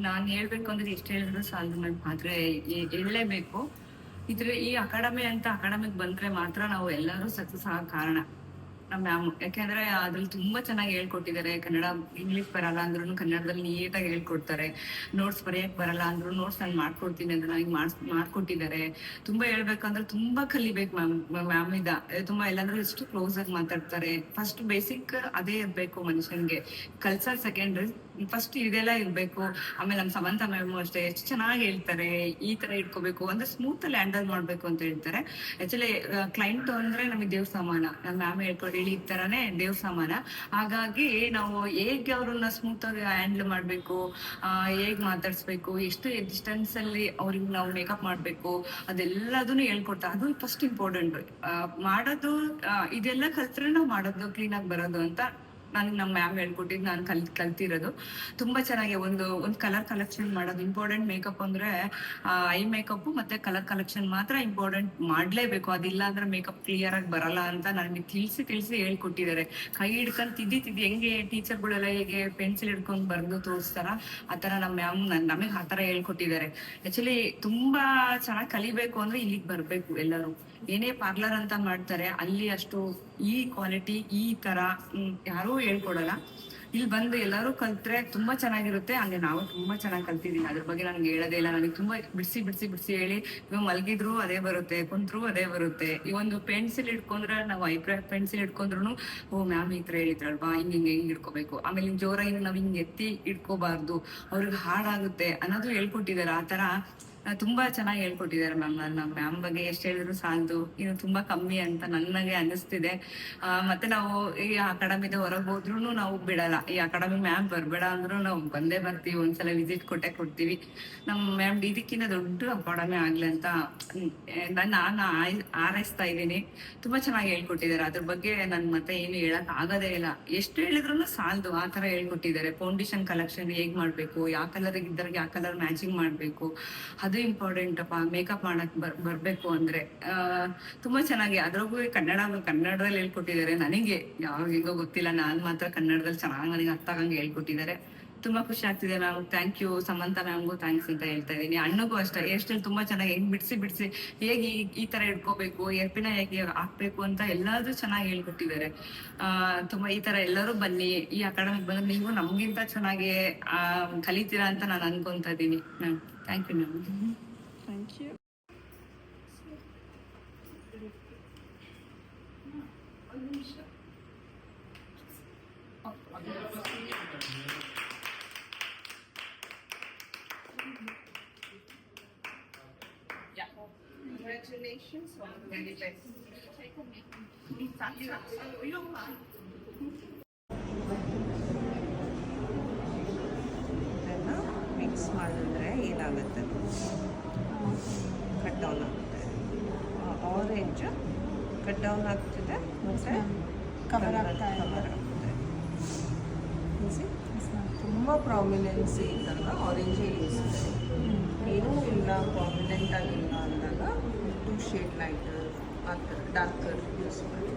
ನಾನು ಹೇಳ್ಬೇಕು ಅಂದ್ರೆ ಎಷ್ಟು ಹೇಳಿದ್ರು ಸಾಲದು ಮ್ಯಾಮ್. ಆದ್ರೆ ಹೇಳಲೇಬೇಕು. ಈ ಅಕಾಡೆಮಿ ಅಂತ ಅಕಾಡೆಮಿಕ್ ಬಂದ್ರೆ ಮಾತ್ರ ನಾವು ಎಲ್ಲರೂ ಸಕ್ಸಸ್ ಆಗೋ ಕಾರಣ ನಮ್ಮ ಮ್ಯಾಮ್. ಯಾಕೆಂದ್ರೆ ಅದ್ರಲ್ಲಿ ತುಂಬಾ ಚೆನ್ನಾಗಿ ಹೇಳ್ಕೊಟ್ಟಿದ್ದಾರೆ. ಕನ್ನಡ ಇಂಗ್ಲಿಷ್ ಬರಲ್ಲ ಅಂದ್ರೂ ಕನ್ನಡದಲ್ಲಿ ನೀಟಾಗಿ ಹೇಳ್ಕೊಡ್ತಾರೆ. ನೋಟ್ಸ್ ಬರೆಯಕ್ ಬರಲ್ಲ ಅಂದ್ರು ನೋಟ್ಸ್ ನಾನು ಮಾಡ್ಕೊಡ್ತೀನಿ ಅಂತ ನನಗೆ ಮಾಡ್ಕೊಟ್ಟಿದ್ದಾರೆ. ತುಂಬಾ ಹೇಳ್ಬೇಕಂದ್ರೆ ತುಂಬಾ ಕಲಿಬೇಕು ಮ್ಯಾಮ್ ಇದ. ತುಂಬಾ ಎಲ್ಲಾದ್ರೂ ಎಷ್ಟು ಕ್ಲೋಸ್ ಆಗಿ ಮಾತಾಡ್ತಾರೆ. ಫಸ್ಟ್ ಬೇಸಿಕ್ ಅದೇ ಇರ್ಬೇಕು ಮನುಷ್ಯನ್ಗೆ. ಕಲ್ಚರ್ ಸೆಕೆಂಡ್ರಿ, ಫಸ್ಟ್ ಇದೆಲ್ಲ ಇರ್ಬೇಕು. ಆಮೇಲೆ ನಮ್ ಸಮಂತ ಮ್ಯಾಮ್ ಅಷ್ಟೇ ಎಷ್ಟು ಚೆನ್ನಾಗಿ ಹೇಳ್ತಾರೆ. ಈ ತರ ಇಟ್ಕೋಬೇಕು ಅಂದ್ರೆ ಸ್ಮೂತ್ ಅಲ್ಲಿ ಹ್ಯಾಂಡಲ್ ಮಾಡ್ಬೇಕು ಅಂತ ಹೇಳ್ತಾರೆ. ಆಕ್ಚುಲಿ ಕ್ಲೈಂಟ್ ಅಂದ್ರೆ ನಮಗೆ ದೇವ್ರ ಸಮಾನ. ನಮ್ಮ ಮ್ಯಾಮ್ ಹೇಳ್ಕೊಡಿ ಈ ತರಾನೇ ದೇವ್ರ ಸಮಾನ. ಹಾಗಾಗಿ ನಾವು ಹೇಗೆ ಅವ್ರನ್ನ ಸ್ಮೂತ್ ಆಗಿ ಹ್ಯಾಂಡಲ್ ಮಾಡ್ಬೇಕು, ಹೇಗ್ ಮಾತಾಡ್ಸ್ಬೇಕು, ಎಷ್ಟು ಡಿಸ್ಟೆನ್ಸ್ ಅಲ್ಲಿ ಅವ್ರಿಗೆ ನಾವು ಮೇಕಪ್ ಮಾಡ್ಬೇಕು, ಅದೆಲ್ಲದನ್ನು ಹೇಳ್ಕೊಡ್ತಾ. ಅದು ಫಸ್ಟ್ ಇಂಪಾರ್ಟೆಂಟ್. ಮಾಡೋದು ಇದೆಲ್ಲ ಕಲ್ತ್ರೆ ನಾವು ಮಾಡೋದು ಕ್ಲೀನ್ ಆಗಿ ಬರೋದು ಅಂತ ನನಗೆ ನಮ್ಮ ಮ್ಯಾಮ್ ಹೇಳ್ಕೊಟ್ಟಿದ್ದು ನಾನು ಕಲ್ತಿರೋದು. ತುಂಬಾ ಚೆನ್ನಾಗಿ ಒಂದು ಕಲರ್ ಕಲೆಕ್ಷನ್ ಮಾಡೋದು ಇಂಪಾರ್ಟೆಂಟ್. ಮೇಕಪ್ ಅಂದ್ರೆ ಐ ಮೇಕಪ್ ಮತ್ತೆ ಕಲರ್ ಕಲೆಕ್ಷನ್ ಮಾತ್ರ ಇಂಪಾರ್ಟೆಂಟ್ ಮಾಡ್ಲೇಬೇಕು. ಅದಿಲ್ಲ ಅಂದ್ರೆ ಮೇಕಪ್ ಕ್ಲಿಯರ್ ಆಗಿ ಬರಲ್ಲ ಅಂತ ನನಗೆ ತಿಳಿಸಿ ಹೇಳ್ಕೊಟ್ಟಿದ್ದಾರೆ. ಕೈ ಹಿಡ್ಕೊಂಡು ತಿದ್ದಿ ಹೆಂಗೆ ಟೀಚರ್ಗಳೆಲ್ಲ ಹೇಗೆ ಪೆನ್ಸಿಲ್ ಹಿಡ್ಕೊಂಡು ಬರ್ದು ತೋರಿಸ್ತಾರ, ಆತರ ನಮ್ಮ ಮ್ಯಾಮ್ ನಮಗೆ ಆತರ ಹೇಳ್ಕೊಟ್ಟಿದ್ದಾರೆ. ಆಕ್ಚುಲಿ ತುಂಬಾ ಚೆನ್ನಾಗಿ ಕಲಿಬೇಕು ಅಂದ್ರೆ ಇಲ್ಲಿಗೆ ಬರ್ಬೇಕು ಎಲ್ಲರೂ. ಏನೇ ಪಾರ್ಲರ್ ಅಂತ ಮಾಡ್ತಾರೆ ಅಲ್ಲಿ ಅಷ್ಟು ಈ ಕ್ವಾಲಿಟಿ ಈ ತರ ಯಾರೂ ಹೇಳ್ಕೊಡಲ್ಲ. ಇಲ್ಲಿ ಬಂದು ಎಲ್ಲರೂ ಕಲ್ತ್ರೆ ತುಂಬಾ ಚೆನ್ನಾಗಿರುತ್ತೆ. ಹಂಗೆ ನಾವು ತುಂಬಾ ಚೆನ್ನಾಗಿ ಕಲ್ತಿದೀನಿ. ಅದ್ರ ಬಗ್ಗೆ ನನ್ಗೆ ಹೇಳೋದೇ ಇಲ್ಲ. ನನಗೆ ತುಂಬಾ ಬಿಡಿಸಿ ಹೇಳಿ ಇವಾಗ ಮಲಗಿದ್ರು ಅದೇ ಬರುತ್ತೆ, ಕುಂತ್ರು ಅದೇ ಬರುತ್ತೆ. ಈ ಒಂದು ಪೆನ್ಸಿಲ್ ಇಟ್ಕೊಂಡ್ರೆ ನಾವು ಐಬ್ರೋ ಪೆನ್ಸಿಲ್ ಇಟ್ಕೊಂಡ್ರು ಓ ಮ್ಯಾಮ್ ಈ ತರ ಹೇಳಿದ್ರಲ್ವಾ, ಹಿಂಗ್ ಇಟ್ಕೋಬೇಕು. ಆಮೇಲೆ ಜೋರಾಗಿ ನಾವ್ ಹಿಂಗ್ ಎತ್ತಿ ಇಟ್ಕೋಬಾರ್ದು, ಅವ್ರಿಗೆ ಹಾಡಾಗುತ್ತೆ ಅನ್ನೋದು ಹೇಳ್ಕೊಟ್ಟಿದ್ದಾರೆ. ಆ ತರ ತುಂಬಾ ಚೆನ್ನಾಗಿ ಹೇಳ್ಕೊಟ್ಟಿದ್ದಾರೆ ಮ್ಯಾಮ್. ನಮ್ಮ ಮ್ಯಾಮ್ ಬಗ್ಗೆ ಎಷ್ಟು ಹೇಳಿದ್ರು ಸಾಲದು. ಇನ್ನು ತುಂಬಾ ಕಮ್ಮಿ ಅಂತ ನನಗೆ ಅನಿಸ್ತಿದೆ. ಮತ್ತೆ ನಾವು ಈ ಅಕಾಡೆಮಿದ ಹೊರಗೆ ಹೋದ್ರು ನಾವು ಬಿಡಲ್ಲ. ಈ ಅಕಾಡೆಮಿ ಮ್ಯಾಮ್ ಬರ್ಬೇಡ ಅಂದ್ರು ನಾವು ಬಂದೇ ಬರ್ತೀವಿ. ಒಂದ್ಸಲ ವಿಸಿಟ್ ಕೊಡ್ತೀವಿ. ನಮ್ಮ ಮ್ಯಾಮ್ ಇದಕ್ಕಿಂತ ದೊಡ್ಡ ಅಕಾಡೆಮಿ ಆಗ್ಲಿ ಅಂತ ನಾನು ಹಾರೈಸ್ತಾ ಇದ್ದೀನಿ. ತುಂಬಾ ಚೆನ್ನಾಗಿ ಹೇಳ್ಕೊಟ್ಟಿದ್ದಾರೆ. ಅದ್ರ ಬಗ್ಗೆ ನನ್ ಮತ್ತೆ ಏನು ಹೇಳಕ್ ಆಗೋದೇ ಇಲ್ಲ. ಎಷ್ಟು ಹೇಳಿದ್ರು ಸಾಲದು. ಆ ತರ ಹೇಳ್ಕೊಟ್ಟಿದ್ದಾರೆ. ಫೌಂಡೇಶನ್ ಕಲೆಕ್ಷನ್ ಹೇಗ್ ಮಾಡ್ಬೇಕು, ಯಾವ ಕಲರ್ ಇದ್ದವ್ರಿಗೆ ಯಾವ ಕಲರ್ ಮ್ಯಾಚಿಂಗ್ ಮಾಡ್ಬೇಕು, ಅದು ಇಂಪಾರ್ಟೆಂಟ್ ಅಪ್ಪ. ಮೇಕಪ್ ಮಾಡಕ್ ಬರ್ಬೇಕು ಅಂದ್ರೆ ತುಂಬಾ ಚೆನ್ನಾಗಿ. ಅದ್ರಾಗೂ ಕನ್ನಡದಲ್ಲಿ ಹೇಳ್ಕೊಟ್ಟಿದ್ದಾರೆ. ನನಗೆ ಹೇಗೋ ಗೊತ್ತಿಲ್ಲ, ನಾನ್ ಮಾತ್ರ ಕನ್ನಡದಲ್ಲಿ ಚೆನ್ನಾಗಿ ನನಗೆ ಅರ್ಥ ಆಗಂಗೆ ಹೇಳ್ಕೊಟ್ಟಿದ್ದಾರೆ. ತುಂಬಾ ಖುಷಿ ಆಗ್ತಿದೆ ಮ್ಯಾಮ್. Thank you. ಸಮಂತ ಮ್ಯಾಮ್ಗೂ ಥ್ಯಾಂಕ್ಸ್ ಅಂತ ಹೇಳ್ತಾ ಇದೀನಿ. ಅಣ್ಣಗೂ ಅಷ್ಟೇ ಎಷ್ಟು ತುಂಬಾ ಚೆನ್ನಾಗಿ ಹೆಂಗ್ ಬಿಡಿಸಿ ಹೇಗೆ ಈ ತರ ಇಟ್ಕೋಬೇಕು, ಎರ್ಪಿನ ಹೇಗೆ ಹಾಕ್ಬೇಕು ಅಂತ ಎಲ್ಲಾದ್ರೂ ಚೆನ್ನಾಗಿ ಹೇಳ್ಕೊಟ್ಟಿದ್ದಾರೆ. ತುಂಬಾ ಈ ತರ ಎಲ್ಲರೂ ಬನ್ನಿ. ಈ ಅಕಾಡೆಮಿಕ್ ಬಂದ್ರೆ ನೀವು ನಮ್ಗಿಂತ ಚೆನ್ನಾಗಿ ಕಲಿತೀರಾ ಅಂತ ನಾನು ಅನ್ಕೊಂತ ಇದೀನಿ ma'am. Thank you ma'am. Thank you. Congratulations on the very best. ಇದನ್ನು ಮಿಕ್ಸ್ ಮಾಡಿದ್ರೆ ಏನಾಗುತ್ತೆ, ಕಟ್ ಡೌನ್ ಆಗುತ್ತೆ. ಆರೆಂಜ್ ಕಟ್ ಡೌನ್ ಆಗ್ತಿದೆ ಮತ್ತು ಕವರ್ ಆಗುತ್ತೆ. ತುಂಬ ಪ್ರಾಮಿನೆನ್ಸಿ ಇದ್ದಾಗ ಆರೆಂಜೇ ಯೂಸ್ ಮಾಡಿ. ಏನೂ ಇಲ್ಲ ಪ್ರಾಮಿನೆಂಟ್ ಆಗಿಲ್ಲ ಅಂದಾಗ 2 ಶೇಡ್ ಲೈಟರ್ ಆ ಥರ ಡಾರ್ಕರ್ ಯೂಸ್ ಮಾಡಿ.